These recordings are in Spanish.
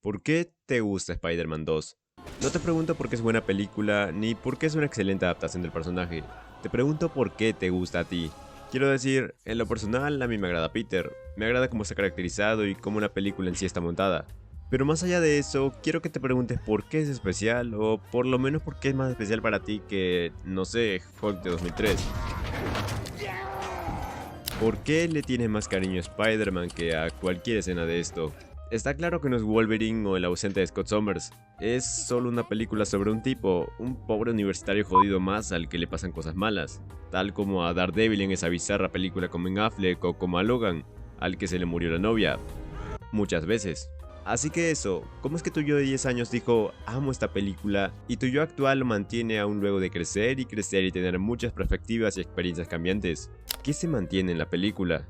¿Por qué te gusta Spider-Man 2? No te pregunto por qué es buena película, ni por qué es una excelente adaptación del personaje. Te pregunto por qué te gusta a ti. Quiero decir, en lo personal a mí me agrada Peter, me agrada cómo está caracterizado y cómo una película en sí está montada. Pero más allá de eso, quiero que te preguntes por qué es especial, o por lo menos por qué es más especial para ti que, no sé, Hulk de 2003. ¿Por qué le tienes más cariño a Spider-Man que a cualquier escena de esto? Está claro que no es Wolverine o el ausente de Scott Summers, es solo una película sobre un tipo, un pobre universitario jodido más al que le pasan cosas malas, tal como a Daredevil en esa bizarra película con Ben Affleck o como a Logan, al que se le murió la novia, muchas veces. Así que eso, ¿cómo es que tu yo de 10 años dijo, amo esta película, y tu yo actual lo mantiene aún luego de crecer y tener muchas perspectivas y experiencias cambiantes? ¿Qué se mantiene en la película?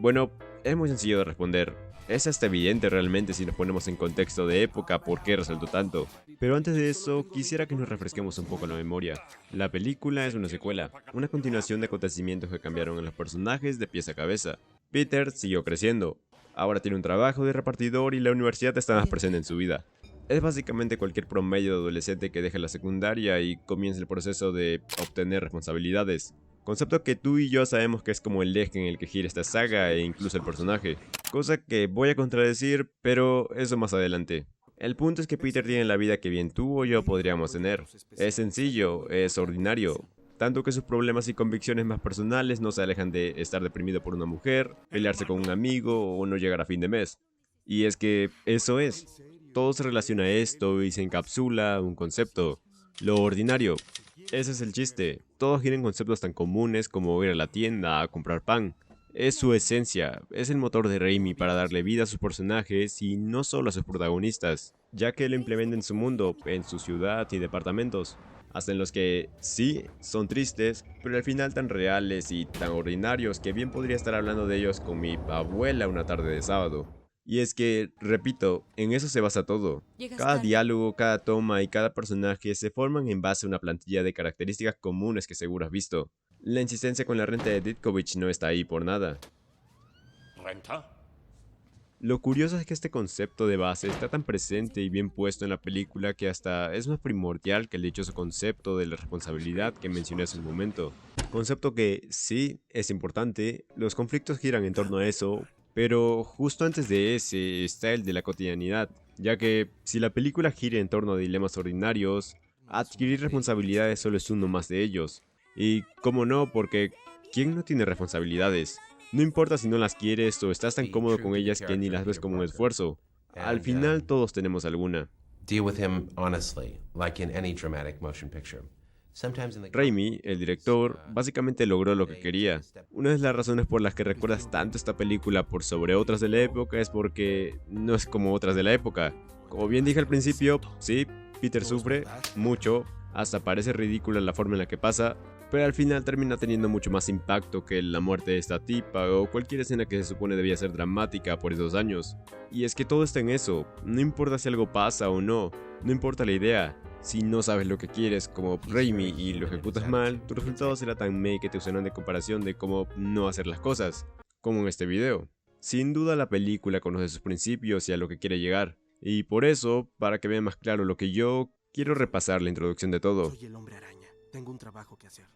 Bueno, es muy sencillo de responder. Es hasta evidente realmente si nos ponemos en contexto de época por qué resaltó tanto. Pero antes de eso, quisiera que nos refresquemos un poco la memoria. La película es una secuela, una continuación de acontecimientos que cambiaron a los personajes de pies a cabeza. Peter siguió creciendo. Ahora tiene un trabajo de repartidor y la universidad está más presente en su vida. Es básicamente cualquier promedio de adolescente que deja la secundaria y comienza el proceso de obtener responsabilidades. Concepto que tú y yo sabemos que es como el eje en el que gira esta saga e incluso el personaje. Cosa que voy a contradecir, pero eso más adelante. El punto es que Peter tiene la vida que bien tú o yo podríamos tener. Es sencillo, es ordinario. Tanto que sus problemas y convicciones más personales no se alejan de estar deprimido por una mujer, pelearse con un amigo o no llegar a fin de mes. Y es que eso es. Todo se relaciona a esto y se encapsula un concepto. Lo ordinario. Ese es el chiste. Todos tienen conceptos tan comunes como ir a la tienda a comprar pan. Es su esencia, es el motor de Raimi para darle vida a sus personajes y no solo a sus protagonistas, ya que lo implementa en su mundo, en su ciudad y departamentos, hasta en los que sí, son tristes, pero al final tan reales y tan ordinarios que bien podría estar hablando de ellos con mi abuela una tarde de sábado. Y es que, repito, en eso se basa todo. Llegas Cada tarde. diálogo, cada toma y cada personaje se forman en base a una plantilla de características comunes que seguro has visto. La insistencia con la renta de Ditkovich no está ahí por nada. ¿Renta? Lo curioso es que este concepto de base está tan presente y bien puesto en la película que hasta es más primordial que el dichoso concepto de la responsabilidad que mencioné hace un momento. Concepto que sí es importante, los conflictos giran en torno a eso, pero justo antes de ese está el de la cotidianidad, ya que si la película gira en torno a dilemas ordinarios, adquirir responsabilidades solo es uno más de ellos. Y cómo no, porque ¿quién no tiene responsabilidades? No importa si no las quieres o estás tan cómodo con ellas que ni las ves como un esfuerzo. Al final todos tenemos alguna. Deal with him honestly, like in any dramatic motion picture. Raimi, el director, básicamente logró lo que quería. Una de las razones por las que recuerdas tanto esta película por sobre otras de la época es porque no es como otras de la época. Como bien dije al principio, sí, Peter sufre mucho, hasta parece ridícula la forma en la que pasa, pero al final termina teniendo mucho más impacto que la muerte de esta tipa o cualquier escena que se supone debía ser dramática por esos años. Y es que todo está en eso, no importa si algo pasa o no, no importa la idea. Si no sabes lo que quieres como Raimi y lo ejecutas mal, tu resultado será tan meh que te usarán de comparación de cómo no hacer las cosas, como en este video. Sin duda la película conoce sus principios y a lo que quiere llegar, y por eso, para que vean más claro lo que yo, quiero repasar la introducción de todo. Soy el hombre araña. Tengo un trabajo que hacer.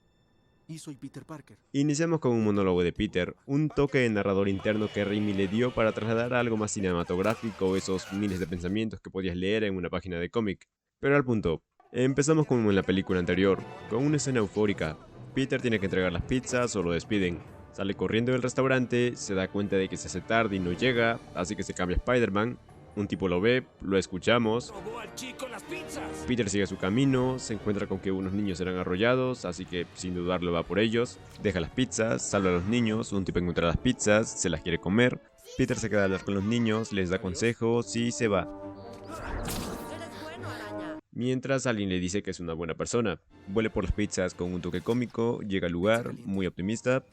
Y soy Peter Parker. Iniciamos con un monólogo de Peter, un toque de narrador interno que Raimi le dio para trasladar a algo más cinematográfico esos miles de pensamientos que podías leer en una página de cómic. Pero al punto, empezamos como en la película anterior, con una escena eufórica. Peter tiene que entregar las pizzas o lo despiden. Sale corriendo del restaurante, se da cuenta de que se hace tarde y no llega, así que se cambia a Spider-Man. Un tipo lo ve, lo escuchamos. ¡Robó al chico las pizzas! Peter sigue su camino, se encuentra con que unos niños serán arrollados, así que sin dudarlo va por ellos. Deja las pizzas, salva a los niños, un tipo encuentra las pizzas, se las quiere comer. Peter se queda a hablar con los niños, les da consejos y se va. Eres bueno, araña. Mientras alguien le dice que es una buena persona. Vuelve por las pizzas con un toque cómico, llega al lugar, muy optimista,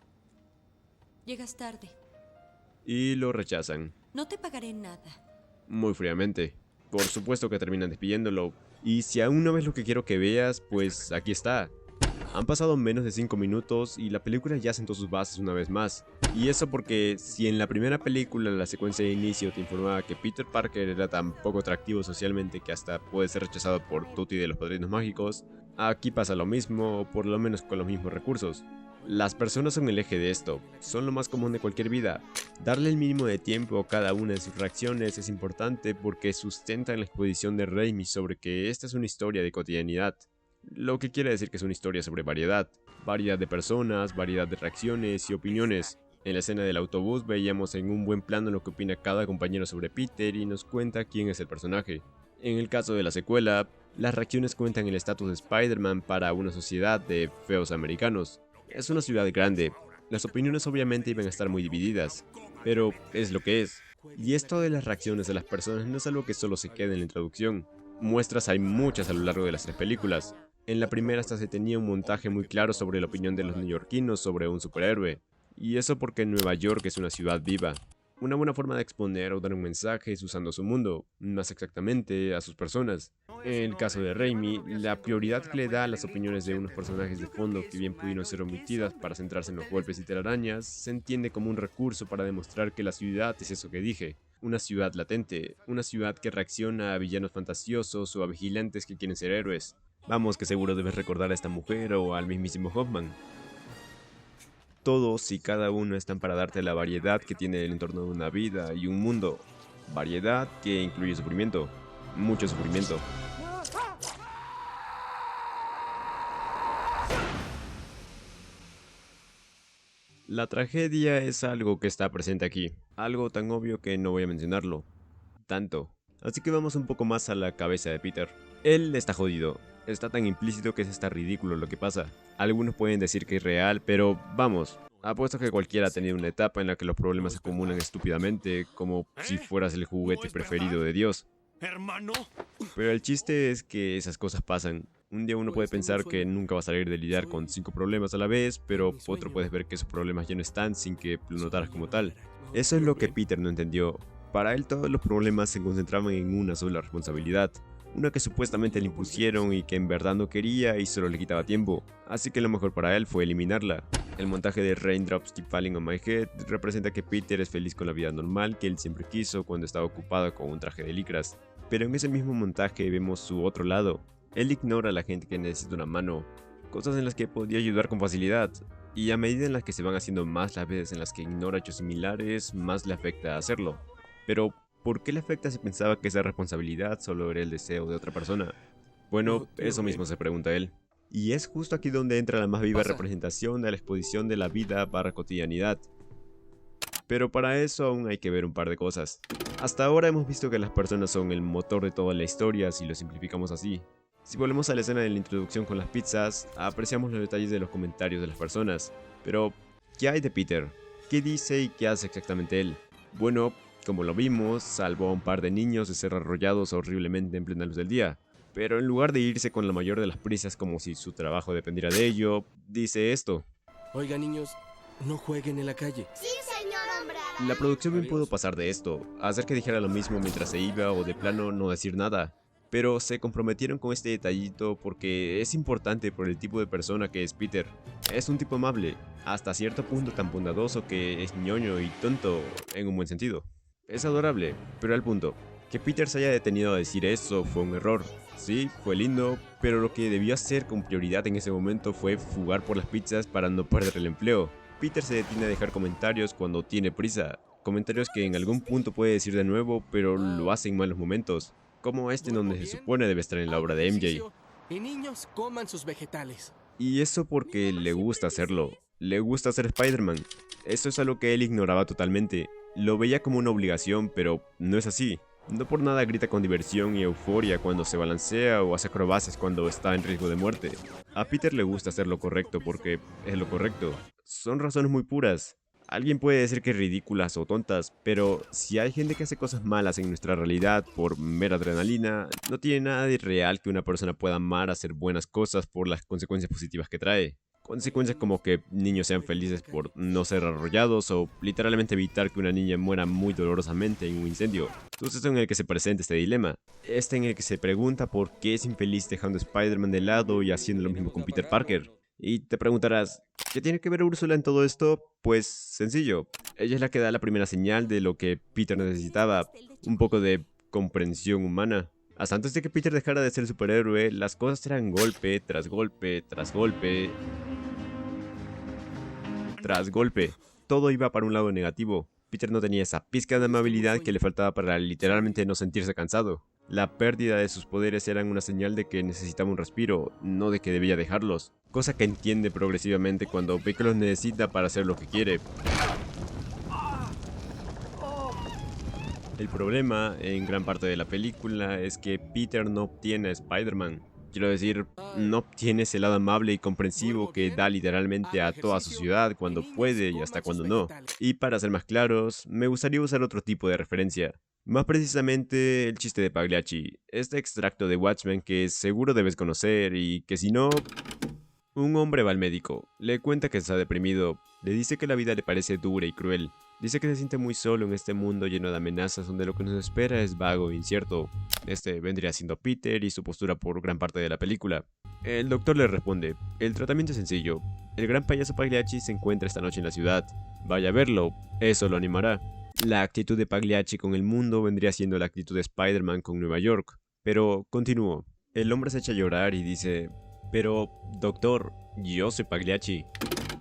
Llegas tarde. y lo rechazan, No te pagaré nada. muy fríamente. Por supuesto que terminan despidiéndolo. Y si aún no ves lo que quiero que veas, pues aquí está. Han pasado menos de 5 minutos y la película ya sentó sus bases una vez más. Y eso porque si en la primera película la secuencia de inicio te informaba que Peter Parker era tan poco atractivo socialmente que hasta puede ser rechazado por Tutti de los Padrinos Mágicos, aquí pasa lo mismo, o por lo menos con los mismos recursos. Las personas son el eje de esto, son lo más común de cualquier vida. Darle el mínimo de tiempo a cada una de sus reacciones es importante porque sustentan la exposición de Raimi sobre que esta es una historia de cotidianidad. Lo que quiere decir que es una historia sobre variedad de personas, variedad de reacciones y opiniones. En la escena del autobús veíamos en un buen plano lo que opina cada compañero sobre Peter y nos cuenta quién es el personaje. En el caso de la secuela, las reacciones cuentan el estatus de Spider-Man para una sociedad de feos americanos. Es una ciudad grande, las opiniones obviamente iban a estar muy divididas, pero es lo que es. Y esto de las reacciones de las personas no es algo que solo se quede en la introducción. Muestras hay muchas a lo largo de las 3 películas. En la primera hasta se tenía un montaje muy claro sobre la opinión de los neoyorquinos sobre un superhéroe. Y eso porque Nueva York es una ciudad viva. Una buena forma de exponer o dar un mensaje es usando su mundo, más exactamente a sus personas. En el caso de Raimi, la prioridad que le da a las opiniones de unos personajes de fondo que bien pudieron ser omitidas para centrarse en los golpes y telarañas, se entiende como un recurso para demostrar que la ciudad es eso que dije. Una ciudad latente, una ciudad que reacciona a villanos fantasiosos o a vigilantes que quieren ser héroes. Vamos, que seguro debes recordar a esta mujer o al mismísimo Hoffman. Todos y cada uno están para darte la variedad que tiene el entorno de una vida y un mundo. Variedad que incluye sufrimiento, mucho sufrimiento. La tragedia es algo que está presente aquí, algo tan obvio que no voy a mencionarlo. Tanto. Así que vamos un poco más a la cabeza de Peter. Él está jodido. Está tan implícito que es hasta ridículo lo que pasa. Algunos pueden decir que es real, pero vamos. Apuesto que cualquiera ha tenido una etapa en la que los problemas se acumulan estúpidamente, como si fueras el juguete preferido de Dios. ¿Hermano? Pero el chiste es que esas cosas pasan. Un día uno puede pensar que nunca va a salir de lidiar con 5 problemas a la vez, pero otro puedes ver que esos problemas ya no están sin que lo notaras como tal. Eso es lo que Peter no entendió. Para él todos los problemas se concentraban en una sola responsabilidad. Una que supuestamente le impusieron y que en verdad no quería y solo le quitaba tiempo, así que lo mejor para él fue eliminarla. El montaje de Raindrops Keep Falling on My Head representa que Peter es feliz con la vida normal que él siempre quiso cuando estaba ocupado con un traje de licras. Pero en ese mismo montaje vemos su otro lado. Él ignora a la gente que necesita una mano, cosas en las que podía ayudar con facilidad, y a medida en las que se van haciendo más las veces en las que ignora hechos similares, más le afecta hacerlo. Pero ¿por qué le afecta si pensaba que esa responsabilidad solo era el deseo de otra persona? Bueno, eso mismo se pregunta él. Y es justo aquí donde entra la más viva representación de la exposición de la vida barra cotidianidad. Pero para eso aún hay que ver un par de cosas. Hasta ahora hemos visto que las personas son el motor de toda la historia si lo simplificamos así. Si volvemos a la escena de la introducción con las pizzas, apreciamos los detalles de los comentarios de las personas. Pero, ¿qué hay de Peter? ¿Qué dice y qué hace exactamente él? Bueno, como lo vimos, salvó a un par de niños de ser arrollados horriblemente en plena luz del día. Pero en lugar de irse con la mayor de las prisas como si su trabajo dependiera de ello, dice esto. Oiga, niños, no jueguen en la calle. Sí, señor hombre. La producción bien pudo pasar de esto, hacer que dijera lo mismo mientras se iba o de plano no decir nada. Pero se comprometieron con este detallito porque es importante por el tipo de persona que es Peter. Es un tipo amable, hasta cierto punto tan bondadoso que es ñoño y tonto en un buen sentido. Es adorable, pero al punto. Que Peter se haya detenido a decir eso fue un error. Sí, fue lindo, pero lo que debió hacer con prioridad en ese momento fue fugar por las pizzas para no perder el empleo. Peter se detiene a dejar comentarios cuando tiene prisa. Comentarios que en algún punto puede decir de nuevo, pero lo hace en malos momentos. Como este en donde se supone debe estar en la obra de MJ. Y niños, coman sus vegetales. Y eso porque le gusta hacerlo. Le gusta ser Spider-Man. Eso es algo que él ignoraba totalmente. Lo veía como una obligación, pero no es así. No por nada grita con diversión y euforia cuando se balancea o hace acrobacias cuando está en riesgo de muerte. A Peter le gusta hacer lo correcto porque es lo correcto. Son razones muy puras. Alguien puede decir que ridículas o tontas, pero si hay gente que hace cosas malas en nuestra realidad por mera adrenalina, no tiene nada de real que una persona pueda amar hacer buenas cosas por las consecuencias positivas que trae. Consecuencias como que niños sean felices por no ser arrollados o literalmente evitar que una niña muera muy dolorosamente en un incendio. Suceso en el que se presenta este dilema. En el que se pregunta por qué es infeliz dejando a Spider-Man de lado y haciendo lo mismo con Peter Parker. Y te preguntarás, ¿qué tiene que ver Úrsula en todo esto? Pues sencillo, ella es la que da la primera señal de lo que Peter necesitaba, un poco de comprensión humana. Hasta antes de que Peter dejara de ser superhéroe, las cosas eran golpe tras golpe, tras golpe, tras golpe. Todo iba para un lado negativo. Peter no tenía esa pizca de amabilidad que le faltaba para literalmente no sentirse cansado. La pérdida de sus poderes era una señal de que necesitaba un respiro, no de que debía dejarlos. Cosa que entiende progresivamente cuando ve que los necesita para hacer lo que quiere. El problema, en gran parte de la película, es que Peter no obtiene a Spider-Man. Quiero decir, no obtiene ese lado amable y comprensivo que da literalmente a toda su ciudad cuando puede y hasta cuando no. Y para ser más claros, me gustaría usar otro tipo de referencia. Más precisamente el chiste de Pagliacci, este extracto de Watchmen que seguro debes conocer y que si no... Un hombre va al médico, le cuenta que está deprimido, le dice que la vida le parece dura y cruel, dice que se siente muy solo en este mundo lleno de amenazas donde lo que nos espera es vago e incierto. Este vendría siendo Peter y su postura por gran parte de la película. El doctor le responde, el tratamiento es sencillo, el gran payaso Pagliacci se encuentra esta noche en la ciudad, vaya a verlo, eso lo animará. La actitud de Pagliacci con el mundo vendría siendo la actitud de Spider-Man con Nueva York, pero continúo. El hombre se echa a llorar y dice... Pero, doctor, yo soy Pagliacci.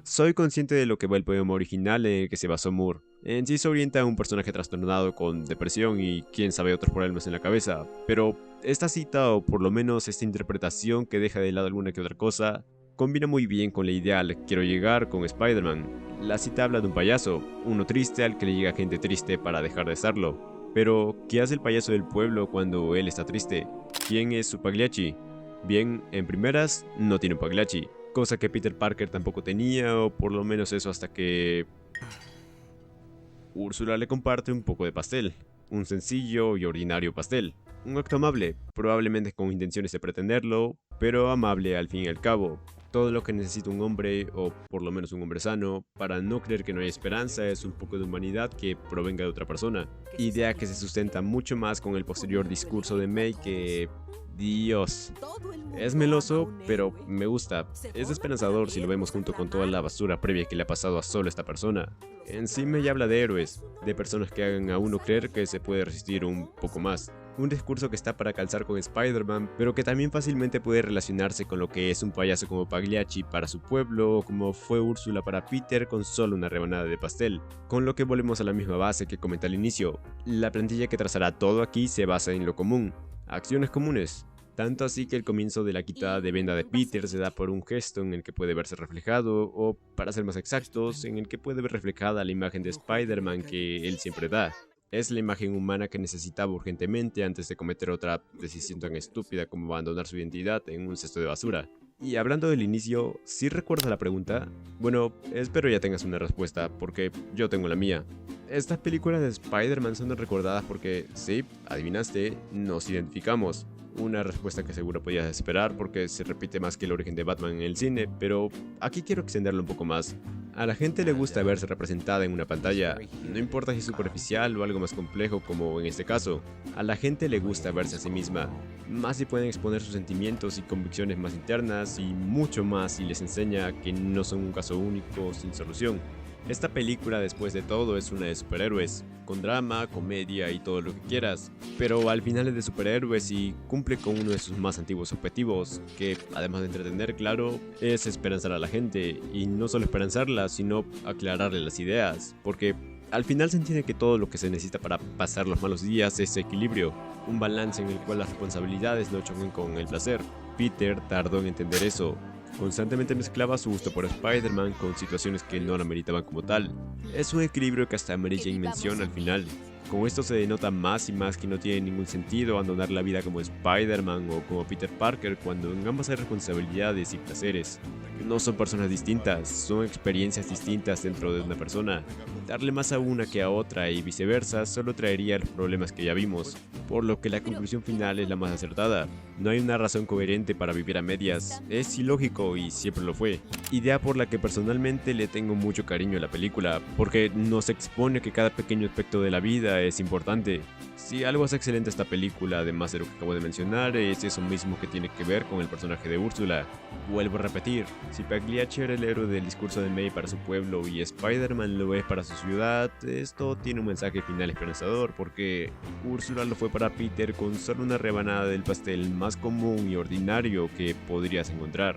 Soy consciente de lo que va el poema original en el que se basó Moore. En sí se orienta a un personaje trastornado con depresión y quién sabe otros problemas en la cabeza, pero esta cita, o por lo menos esta interpretación que deja de lado alguna que otra cosa, combina muy bien con la idea a la que quiero llegar con Spider-Man. La cita habla de un payaso, uno triste al que le llega gente triste para dejar de serlo. Pero, ¿qué hace el payaso del pueblo cuando él está triste? ¿Quién es su Pagliacci? Bien, en primeras, no tiene un Pagliacci, cosa que Peter Parker tampoco tenía, o por lo menos eso hasta que... Úrsula le comparte un poco de pastel, un sencillo y ordinario pastel. Un acto amable, probablemente con intenciones de pretenderlo, pero amable al fin y al cabo. Todo lo que necesita un hombre, o por lo menos un hombre sano, para no creer que no hay esperanza es un poco de humanidad que provenga de otra persona. Idea que se sustenta mucho más con el posterior discurso de May que... Dios. Es meloso, pero me gusta. Es esperanzador si lo vemos junto con toda la basura previa que le ha pasado a solo esta persona. En sí me habla de héroes, de personas que hagan a uno creer que se puede resistir un poco más. Un discurso que está para calzar con Spider-Man, pero que también fácilmente puede relacionarse con lo que es un payaso como Pagliacci para su pueblo, o como fue Úrsula para Peter con solo una rebanada de pastel. Con lo que volvemos a la misma base que comenté al inicio. La plantilla que trazará todo aquí se basa en lo común. Acciones comunes. Tanto así que el comienzo de la quitada de venda de Peter se da por un gesto en el que puede verse reflejado, o para ser más exactos, en el que puede ver reflejada la imagen de Spider-Man que él siempre da. Es la imagen humana que necesitaba urgentemente antes de cometer otra decisión tan estúpida como abandonar su identidad en un cesto de basura. Y hablando del inicio, ¿sí recuerdas la pregunta? Bueno, espero ya tengas una respuesta, porque yo tengo la mía. Estas películas de Spider-Man son recordadas porque, sí, adivinaste, nos identificamos. Una respuesta que seguro podías esperar porque se repite más que el origen de Batman en el cine, pero aquí quiero extenderlo un poco más. A la gente le gusta verse representada en una pantalla, no importa si es superficial o algo más complejo como en este caso. A la gente le gusta verse a sí misma, más si pueden exponer sus sentimientos y convicciones más internas y mucho más si les enseña que no son un caso único sin solución. Esta película, después de todo, es una de superhéroes, con drama, comedia y todo lo que quieras, pero al final es de superhéroes y cumple con uno de sus más antiguos objetivos, que además de entretener, claro, es esperanzar a la gente, y no solo esperanzarla, sino aclararle las ideas, porque al final se entiende que todo lo que se necesita para pasar los malos días es equilibrio, un balance en el cual las responsabilidades no choquen con el placer. Peter tardó en entender eso. Constantemente mezclaba su gusto por Spider-Man con situaciones que no la meritaban como tal. Es un equilibrio que hasta Mary Jane menciona al final. Con esto se denota más y más que no tiene ningún sentido abandonar la vida como Spider-Man o como Peter Parker cuando en ambas hay responsabilidades y placeres. No son personas distintas, son experiencias distintas dentro de una persona. Darle más a una que a otra y viceversa solo traería los problemas que ya vimos, por lo que la conclusión final es la más acertada. No hay una razón coherente para vivir a medias, es ilógico y siempre lo fue. Idea por la que personalmente le tengo mucho cariño a la película, porque nos expone que cada pequeño aspecto de la vida historia es importante. Si algo es excelente esta película, además de lo que acabo de mencionar, es eso mismo que tiene que ver con el personaje de Úrsula. Vuelvo a repetir, si Pagliacci era el héroe del discurso de May para su pueblo y Spider-Man lo es para su ciudad, esto tiene un mensaje final esperanzador, porque Úrsula lo fue para Peter con solo una rebanada del pastel más común y ordinario que podrías encontrar.